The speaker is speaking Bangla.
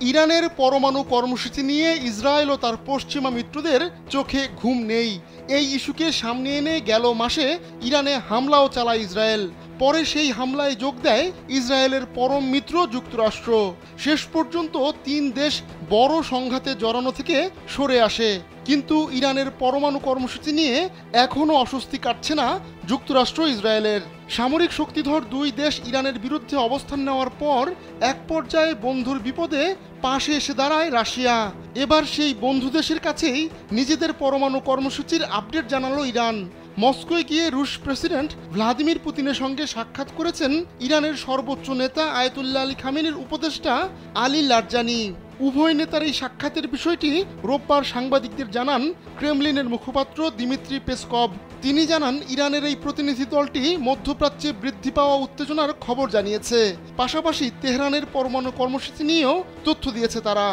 ইরানের পরমাণু কর্মসূচি নিয়ে ইসরায়েল ও তার পশ্চিমা মিত্রদের চোখে ঘুম নেই। এই ইস্যুকে সামনে এনে গেল মাসে ইরানে হামলাও চালায় ইসরায়েল। পরে সেই হামলায় যোগ দেয় ইসরায়েলের পরম মিত্র যুক্তরাষ্ট্র। শেষ পর্যন্ত তিন দেশ বড় সংঘাতে জড়ানো থেকে সরে আসে। কিন্তু ইরানের পরমাণু কর্মসূচি নিয়ে এখনও অস্বস্তি কাটছে না যুক্তরাষ্ট্র ইসরায়েলের। সামরিক শক্তিধর দুই দেশ ইরানের বিরুদ্ধে অবস্থান নেওয়ার পর এক পর্যায়ে বন্ধুর বিপদে পাশে এসে দাঁড়ায় রাশিয়া। এবার সেই বন্ধু দেশের কাছেই নিজেদের পরমাণু কর্মসূচির আপডেট জানালো ইরান। মস্কোয় গিয়ে রুশ প্রেসিডেন্ট ভ্লাদিমির পুতিনের সঙ্গে সাক্ষাৎ করেছেন ইরানের সর্বোচ্চ নেতা আয়াতুল্লাহ আলী খামেনির উপদেষ্টা আলী লারজানি। উভয় নেতার এই সাক্ষাতের বিষয়টি রোববার সাংবাদিকদের জানান ক্রেমলিনের মুখপাত্র দিমিত্রি পেসকভ। তিনি জানান, ইরানের এই প্রতিনিধি দলটি মধ্যপ্রাচ্যে বৃদ্ধি পাওয়া উত্তেজনার খবর জানিয়েছে। পাশাপাশি তেহরানের পরমাণু কর্মসূচি নিয়েও তথ্য দিয়েছে তারা।